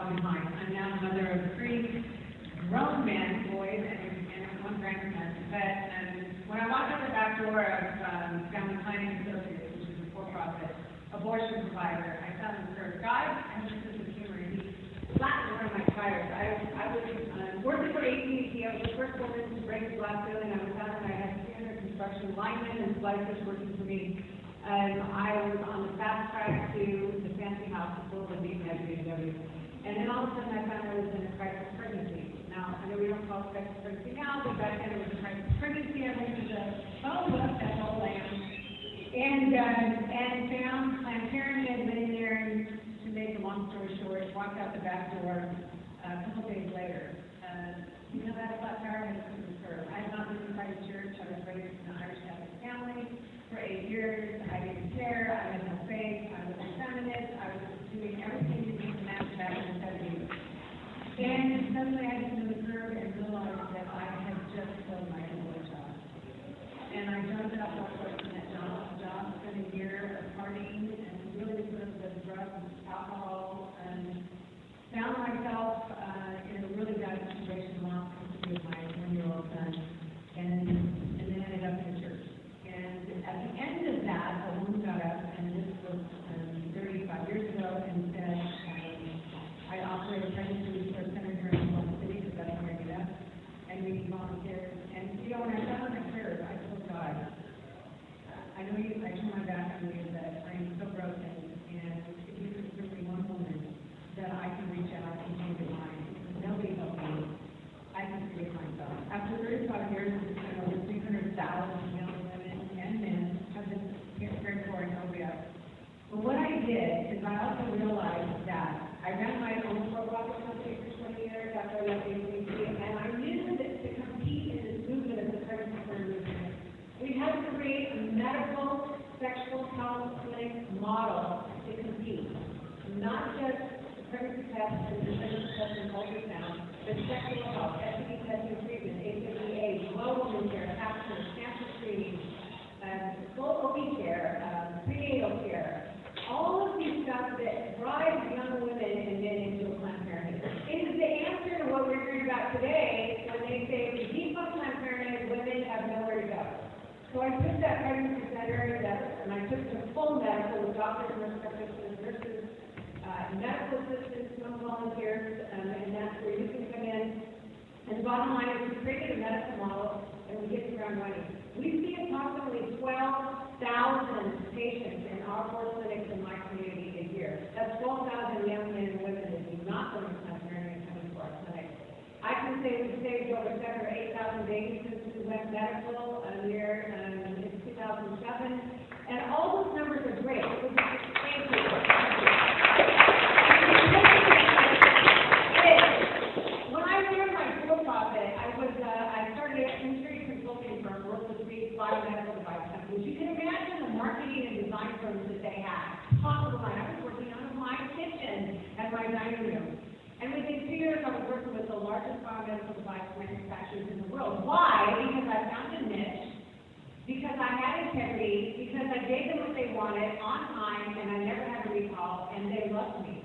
child behind. I'm now the mother of 3 grown men, boys, and 1 grandson. But when I walked out the back door of Family Planning Associates, which is a for-profit abortion provider, I found the curve. God has a sense of humor, and he flattened one of my tires. I was working for AT&T. I was the first woman to break the glass ceiling. I was out, and I had 300 construction linemen and splicers working for me. I was on the fast track to the fancy house full of being at BMW. And then all of a sudden I found I was in a crisis pregnancy. Now, I know we don't call it crisis pregnancy now, but back then it was a crisis pregnancy. I went to the phone book, that whole land, and found Planned Parenthood, been in there, and to make a long story short, walked out the back door a couple days later. You know that flat tire has come to serve. I had not been inside the church. I was raised in an Irish Catholic family for 8 years. I didn't care. I had no faith. I was a feminist. I was doing everything to be snatched back in the 70s. And suddenly I came to the curb and realized that I had just killed my own job. And I jumped up off working that job, spent a year of partying and really sort of the drugs, alcohol, and found myself in a really bad situation, lost custody of my 1-year-old son, and then ended up in church. And at the end of that, a woman got up, and this was 35 years ago, and said, I operate a pregnancy resource center here in Oklahoma City, because that's where I get up, and we need volunteers. And you know, when I got on my prayers, I told God, I know I turned my back on you, that I am so broken, and if you could give me one woman that I can reach out and change their mind. Nobody helped me. I can save myself. After 35 years, over 300,000 young women and men have been cared for in obria. But what I did is I also realized that I ran my own for-profit company for 20 years after I left AT&T, and I knew that to compete in this movement of the pregnancy center movement, we had to create a medical sexual health clinic model to compete, not just pregnancy tests and pregnancy tests and ultrasound, but sexual health, STD testing treatment, HIV/AIDS, low woman care, abstinence, cancer screening, full OB care, prenatal care, all of these stuff that drives young women and men into a Planned Parenthood. It is the answer to what we're hearing about today when they say, if you defund Planned Parenthood, women have nowhere to go. So I took that pregnancy center and I took the full medical with doctors, nurse practitioners, nurses, medical assistants, some volunteers, and that's where you can come in. And the bottom line is we created a medical model and we hit the ground running. We see approximately 12,000 patients in our 4 clinics in my community a year. That's 12,000 young men and women that do not go to Planned Parenthood coming to our clinic. I can say we've saved over 7,000 or 8,000 babies since we went medical year in 2007. And all those numbers are great. Thank you. When I started my for-profit, I started an industry consulting firm, worked with 3 biomedical device companies. You can imagine the marketing and design firms that they had. Top of the line. I was working out of my kitchen at my dining room. And within 2 years, I was working with the largest biomedical device manufacturers in the world. Why? Because I found a niche, because I had integrity, because I gave them what they wanted on time, and I never had a recall, and they loved me.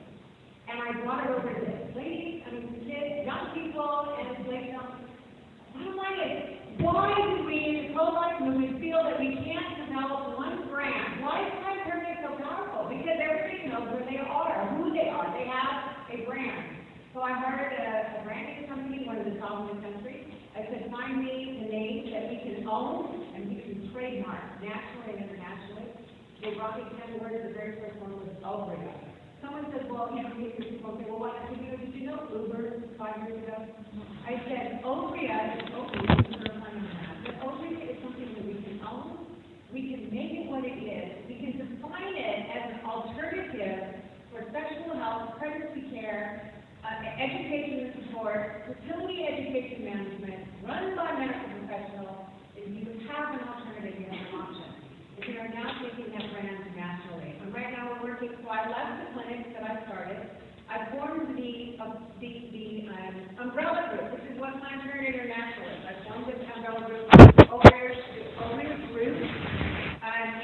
And I brought it over to ladies, kids, young people, and it's like, bottom line is, why do we in the pro-life movement feel that we can't develop one brand? Why is Planned Parenthood so powerful? Because everybody knows where they are, who they are. They have a brand. So I hired a branding company, one of the top in the country. I said, find me the names that we can own and we can trademark nationally and internationally. They brought me 10 words. The very first one was obria. Someone said, well, people say, well, what did you know Uber 5 years ago? I said, obria is obria. But obria is something that we can own. We can make it what it is. We can define it as an alternative for sexual health, pregnancy care, education and support, fertility education management, run by medical professionals. If you have an alternative, you have an option. If you are now taking that brand nationally. And right now we're working, so I left the clinics that I started. I formed the umbrella group. This is what Planned Parenthood International is. I formed this umbrella group, obria group.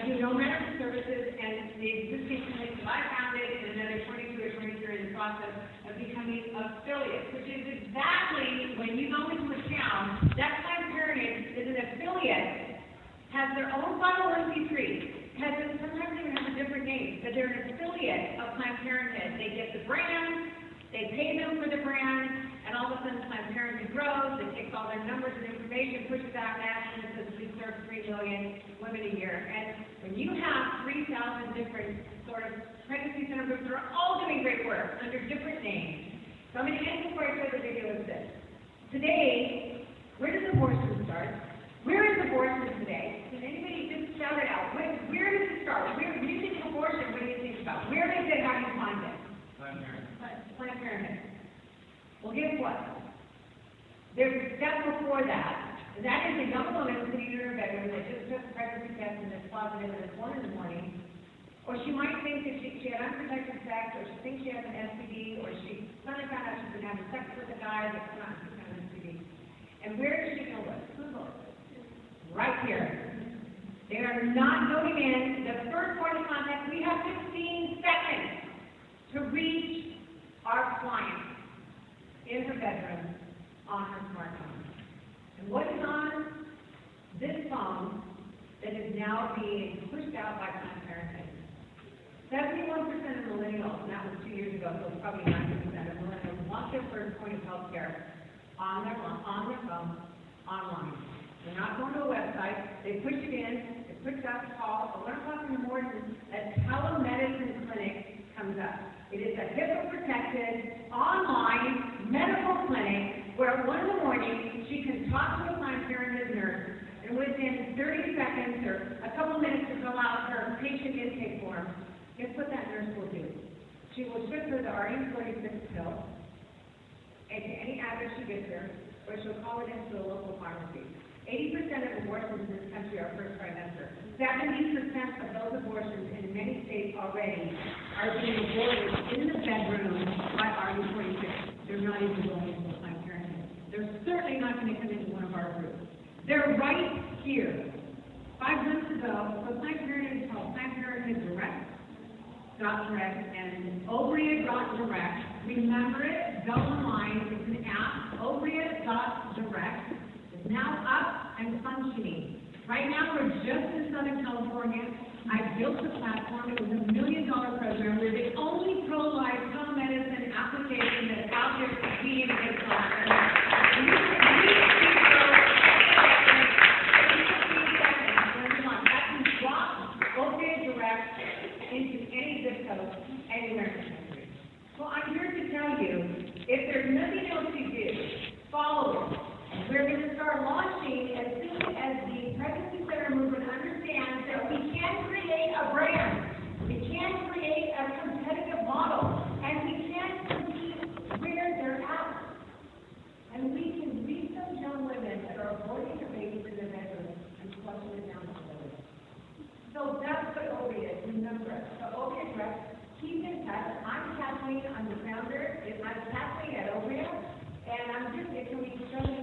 We do no medical services, and the existing clinics that I founded, and another 22 or 23 in the process of becoming affiliates, which is exactly when you go into a town, that Planned Parenthood is an affiliate, has their own 501c3, sometimes even has a different name, but they're an affiliate of Planned Parenthood. They get the brand, they pay them for the brand, and all of a sudden Planned Parenthood grows, it takes all their numbers and information, pushes out nationally, and says we serve 3 million women a year. And when you have 3,000 different sort of pregnancy center groups that are all doing great work under different names, so I'm going to end before I show the video of this. Today, where does abortion start? Where is abortion today? Can anybody just shout it out? Where does it start? Where do you think abortion? What do you think about? Where is it? How do you find it? Planned Parenthood. Well, guess what? There's a step before that. And that is a young woman sitting in her bedroom that just took a pregnancy test and is positive and it's 1 in the morning. Or she might think that she had unprotected sex, or she thinks she has an STD, or she suddenly found out she's been having sex with a guy that's not an STD. And where does she go with? Right here. They are not going in. The first point of contact, we have 15 seconds to reach our client in her bedroom on her smartphone. And what is on this phone that is now being pushed out by Planned Parenthood? 71% of millennials, and that was 2 years ago, so it's probably 90% of millennials, want their first point of health care on their phone, online. They're not going to a website. They push it in. It puts out the call. At 1 o'clock in the morning, a telemedicine clinic comes up. It is a HIPAA-protected, online medical clinic where at 1 in the morning, she can talk to a Planned Parenthood nurse, and within 30 seconds or a couple minutes to fill out her patient intake form, guess what that nurse will do? She will ship her the RE46 pill and to any address she gets there, or she'll call it into a local pharmacy. 80% of abortions in this country are first trimester. 70% of those abortions in many states already are being aborted in the bedroom by RE46. They're not even going into Planned Parenthood. They're certainly not going to come into one of our groups. They're right here. 5 months ago, the Planned Parenthood is called Planned Parenthood Direct and obria.direct. Remember it, go online, it's an app, obria.direct. Now up and functioning. Right now, we're just in Southern California. I built the platform. It was $1 million program. We're the only pro-life telemedicine application that's out there competing against doctors. That can drop Obria Direct into any zip code anywhere in the country. Well, I'm here to tell you, if there's nothing else you do, follow it. We're going to start launching as soon as the pregnancy center movement understands that we can create a brand, we can create a competitive model, and we can compete where they're at. And we can reach those young women that are aborting their babies in their bedroom and flushing it down the toilet. So that's what Obria is. Remember, the Obria Direct, keep in touch. I'm Kathleen. I'm the founder. I'm Kathleen at Obria. And I'm just, can we show you